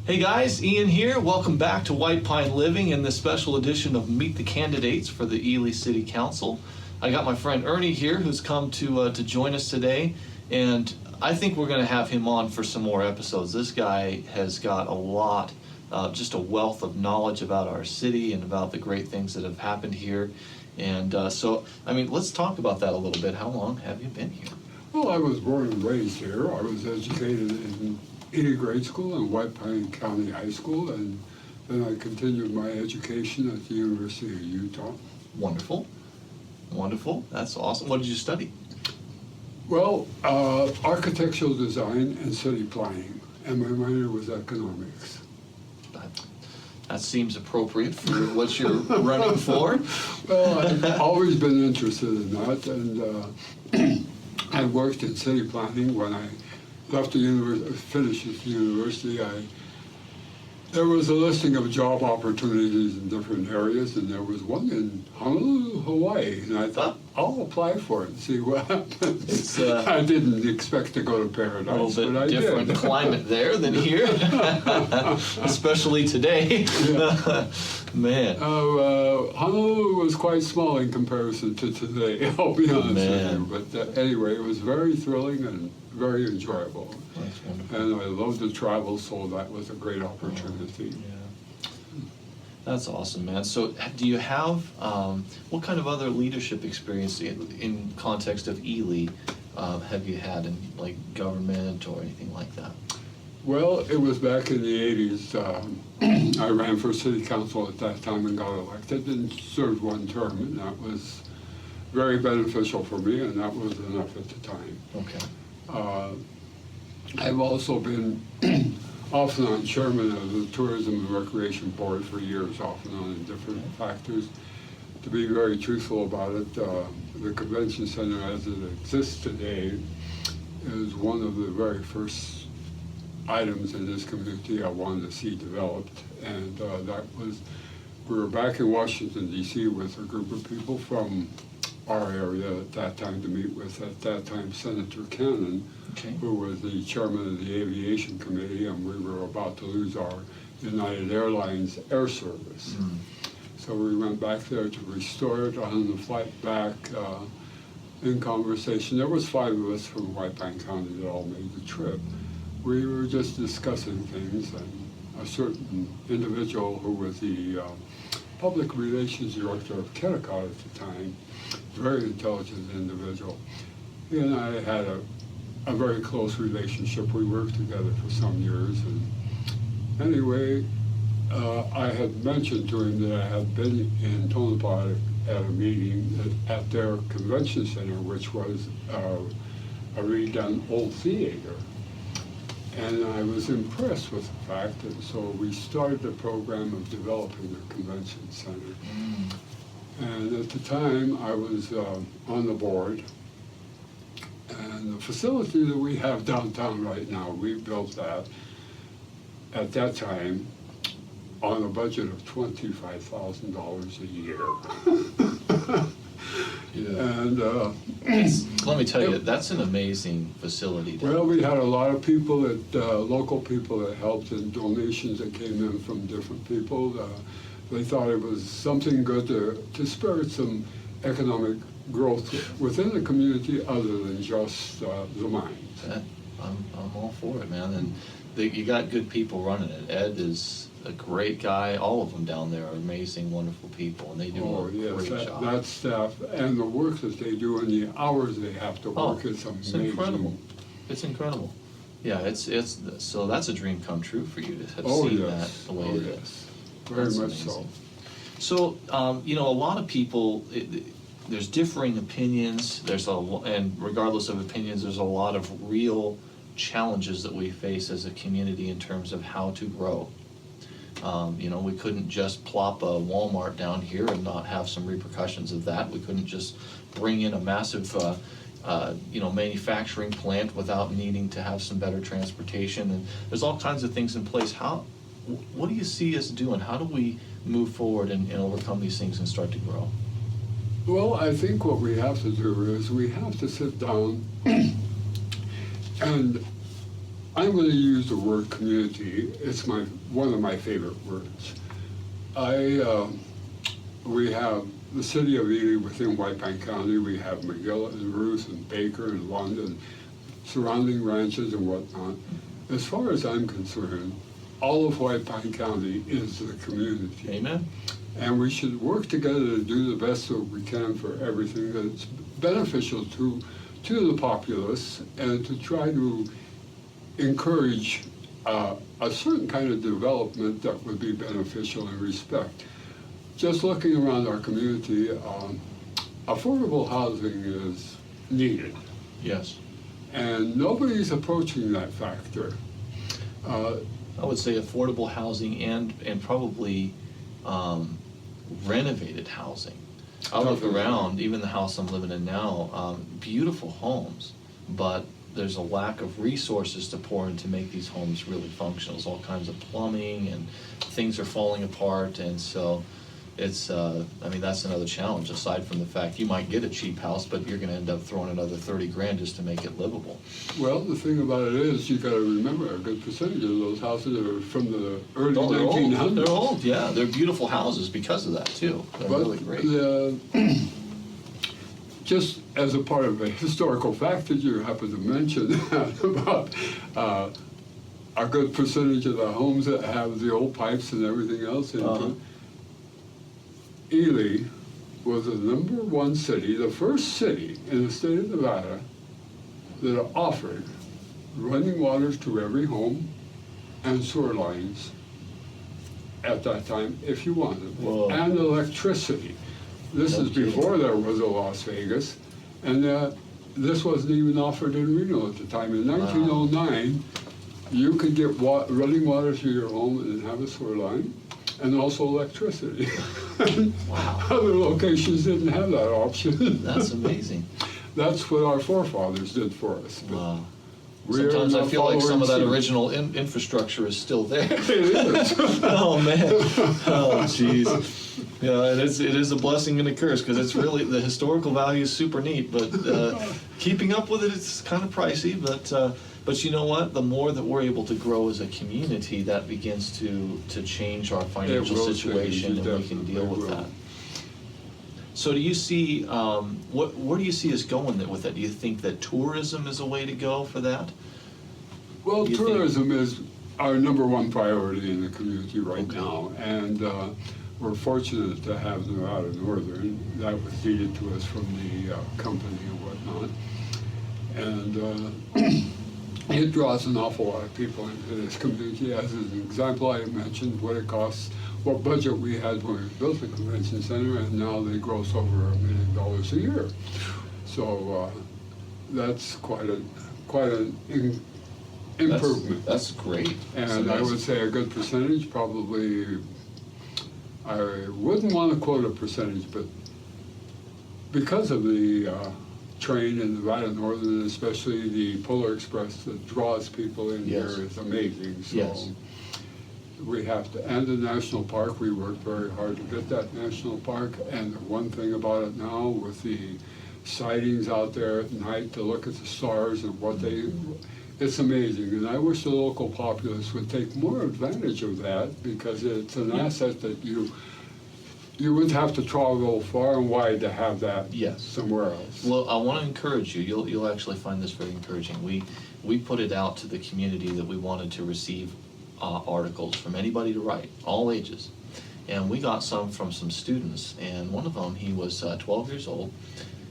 Hey guys, Ian here. Welcome back to White Pine Living in this special edition of Meet the Candidates for the Ely City Council. I got my friend Ernie here who's come to join us today, and I think we're going to have him on for some more episodes. This guy has got a lot, just a wealth of knowledge about our city and about the great things that have happened here. And let's talk about that a little bit. How long have you been here? Well, I was born and raised here. I was educated in Ely grade school and White Pine County High School, and then I continued my education at the University of Utah. Wonderful. Wonderful. That's awesome. What did you study? Well, architectural design and city planning, and my minor was economics. That seems appropriate for what you're running for. Well, I've always been interested in that, and I worked in city planning when I left the university, finished at the university. There was a listing of job opportunities in different areas, and there was one in Honolulu, Hawaii, and I thought, I'll apply for it and see what happens. I didn't expect to go to paradise, a little bit but I different did. climate there than here, especially today. Yeah. Man. Honolulu was quite small in comparison to today, I'll be honest with you. But anyway, it was very thrilling and very enjoyable. That's wonderful. And I loved to travel, so that was a great opportunity. Yeah. That's awesome, man. So do you have, what kind of other leadership experience in context of Ely have you had in like government or anything like that? Well, it was back in the 80s. I ran for city council at that time and got elected and served one term, and that was very beneficial for me, and that was enough at the time. Okay. I've also been off and on chairman of the Tourism and Recreation Board for years, off and on in different factors. To be very truthful about it, the convention center as it exists today is one of the very first items in this community I wanted to see developed, and that was, we were back in Washington, D.C. with a group of people from our area at that time to meet with, at that time, Senator Cannon, Okay. who was the chairman of the Aviation Committee, and we were about to lose our United Airlines air service. So we went back there to restore it. On the flight back, in conversation, there was 5 of us from White Pine County that all made the trip. We were just discussing things, and a certain individual who was the public relations director of Kennecott at the time, very intelligent individual. He and I had a very close relationship. We worked together for some years, and anyway, I had mentioned to him that I had been in Tonopah at a meeting at their convention center, which was a redone old theater. And I was impressed with the fact, and so we started the program of developing the convention center. And at the time, I was on the board. And the facility that we have downtown right now, we built that at that time on a budget of $25,000 a year. And let me tell you, that's an amazing facility. well, we had a lot of people, local people that helped, and donations that came in from different people. They thought it was something good to spirit some economic growth within the community other than just the mines. I'm all for it, man. And you got good people running it. Ed is a great guy. All of them down there are amazing, wonderful people, and they do a great job. That staff and the work that they do and the hours they have to work is amazing. It's incredible. It's incredible. Yeah, it's so that's a dream come true for you to have seen that the way it is. Very That's much amazing. so. So, a lot of people, there's differing opinions, and regardless of opinions, there's a lot of real challenges that we face as a community in terms of how to grow. We couldn't just plop a Walmart down here and not have some repercussions of that. We couldn't just bring in a massive, manufacturing plant without needing to have some better transportation. And there's all kinds of things in place. What do you see us doing? How do we move forward and overcome these things and start to grow? Well, I think what we have to do is we have to sit down and I'm going to use the word community. It's one of my favorite words. We have the city of Ely within White Pine County. We have McGill and Ruth and Baker and London, surrounding ranches and whatnot. As far as I'm concerned, all of White Pine County is the community. Amen. And we should work together to do the best that we can for everything that's beneficial to the populace, and to try to encourage a certain kind of development that would be beneficial and respect. Just looking around our community, affordable housing is needed. Yes. And nobody's approaching that factor. I would say affordable housing and probably renovated housing. I look around, even the house I'm living in now, beautiful homes, but there's a lack of resources to pour in to make these homes really functional. There's all kinds of plumbing and things are falling apart, and so it's, I mean, that's another challenge, aside from the fact you might get a cheap house, but you're gonna end up throwing another 30 grand just to make it livable. Well, the thing about it is, you gotta remember, a good percentage of those houses are from the early Oh, they're 1900s. old. They're old, yeah. They're beautiful houses because of that too. They're But really great. just as a part of a historical fact that you happen to mention about a good percentage of the homes that have the old pipes and everything else into Uh-huh. it. Ely was the #1 city, the first city in the state of Nevada that offered running waters to every home and sewer lines at that time, if you wanted, Whoa. and electricity. This No is kidding. before there was a Las Vegas, and this wasn't even offered in Reno at the time. In 1909, you could get running water to your home and have a sewer line, and also electricity. Wow. Other locations didn't have that option. That's amazing. That's what our forefathers did for us. But Wow. we are Sometimes I not feel like some of that following suit. original infrastructure is still there. It is. Oh man. Oh jeez. Yeah, it is a blessing and a curse, because it's really, the historical value is super neat, but keeping up with it's kind of pricey. But you know what? The more that we're able to grow as a community, that begins to change our financial will situation, change, and we can deal with will. that. So do you see, where do you see us going with that? Do you think that tourism is a way to go for that? Well, Do you think- tourism is our #1 priority in the community right Okay. now, and we're fortunate to have Nevada Northern. That was deeded to us from the company and whatnot, and it draws an awful lot of people into this community. As an example, I mentioned what it costs, what budget we had when we built the convention center, and now they gross over $1 million a year. So that's quite an improvement. That's great. That's And I amazing. would say a good percentage, probably, I wouldn't want to quote a percentage, but because of the train in Nevada Northern, especially the Polar Express that draws people in Yes. here, is amazing. So Yes. we have to, and the national park, we worked very hard to get that national park. And the one thing about it now, with the sightings out there at night to look at the stars and what it's amazing. And I wish the local populace would take more advantage of that, because it's an asset that you would have to travel far and wide to have that Yes. somewhere else. Well, I want to encourage you. You'll actually find this very encouraging. We put it out to the community that we wanted to receive articles from anybody to write, all ages, and we got some from some students. And one of them, he was 12 years old,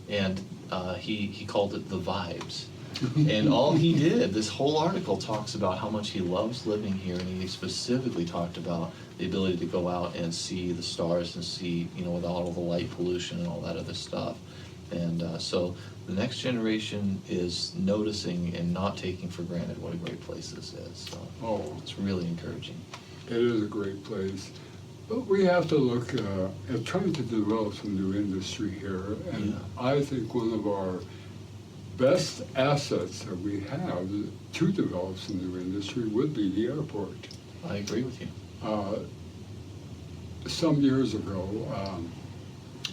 and he called it the vibes. And all he did, this whole article talks about how much he loves living here, and he specifically talked about the ability to go out and see the stars and see, without all the light pollution and all that other stuff. And so the next generation is noticing and not taking for granted what a great place this is. So it's really encouraging. It is a great place. But we have to look at trying to develop some new industry here. And I think one of our best assets that we have to develop some new industry would be the airport. I agree with you. Some years ago,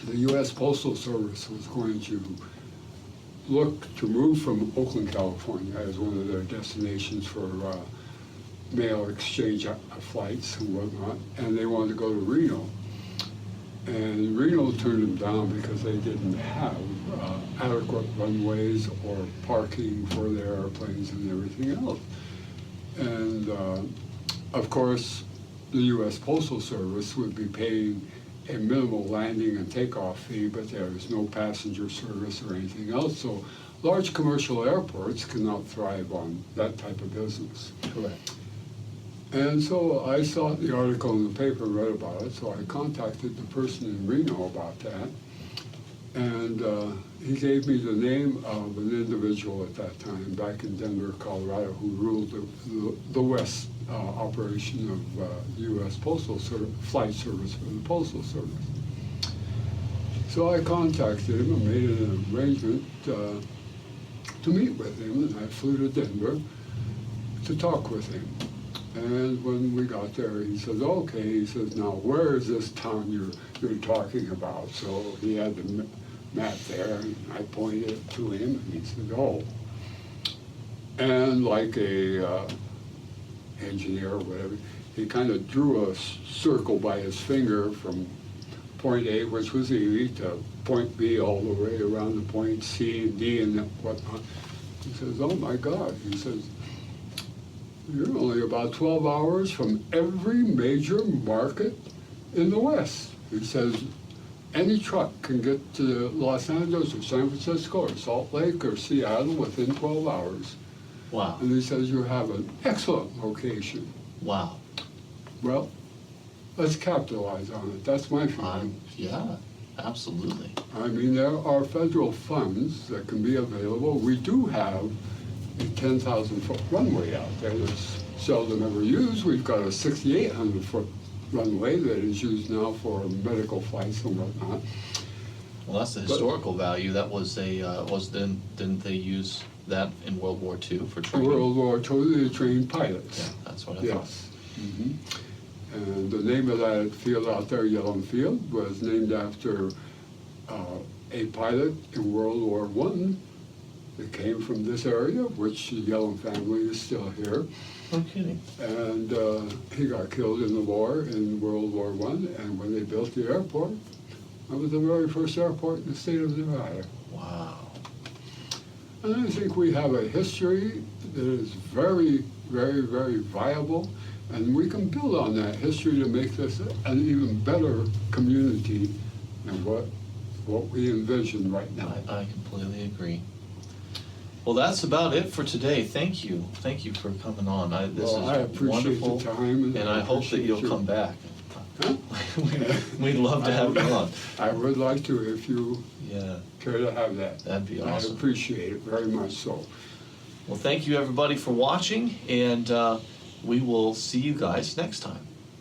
the U.S. Postal Service was going to look to move from Oakland, California as one of their destinations for mail exchange flights and whatnot, and they wanted to go to Reno. And Reno turned them down because they didn't have adequate runways or parking for their airplanes and everything else. And of course, the U.S. Postal Service would be paying a minimal landing and takeoff fee, but there is no passenger service or anything else. So large commercial airports cannot thrive on that type of business. Correct. And so I saw the article in the paper, read about it, so I contacted the person in Reno about that. And he gave me the name of an individual at that time back in Denver, Colorado, who ruled the West operation of U.S. Postal Flight Service for the Postal Service. So I contacted him and made an arrangement to meet with him, and I flew to Denver to talk with him. And when we got there, he says, okay, he says, now where is this town you're talking about? So he had the map there, and I pointed it to him, and he said, oh. And like a engineer or whatever, he kind of drew a circle by his finger from point A, which was Ely, to point B all the way around to point C and D and whatnot. He says, oh my God, he says, you're only about 12 hours from every major market in the West. He says, any truck can get to Los Angeles or San Francisco or Salt Lake or Seattle within 12 hours. Wow. And he says, you have an excellent location. Wow. Well, let's capitalize on it. That's my feeling. Yeah, absolutely. I mean, there are federal funds that can be available. We do have a 10,000-foot runway out there that's seldom ever used. We've got a 6,800-foot runway that is used now for medical flights and whatnot. Well, that's the historical value. That was didn't they use that in World War II for training? World War II, they trained pilots. Yeah, that's what I Yes. Mm-hmm. And the name of that field out there, Yellowstone Field, was named after a pilot in World War I that came from this area, which the Yellowstone family is still here. thought. No kidding. And he got killed in the war in World War I, and when they built the airport, that was the very first airport in the state of Nevada. Wow. And I think we have a history that is very, very, very viable, and we can build on that history to make this an even better community than what we envision right now. I completely agree. Well, that's about it for today. Thank you. Thank you for coming on. This Well, I is appreciate wonderful, the time, and I hope that appreciate you'll your- come back. Huh? We'd love to have you on. I would like to, if you Yeah, care to have that. that'd be I awesome. appreciate it very much so. Well, thank you everybody for watching, and we will see you guys next time.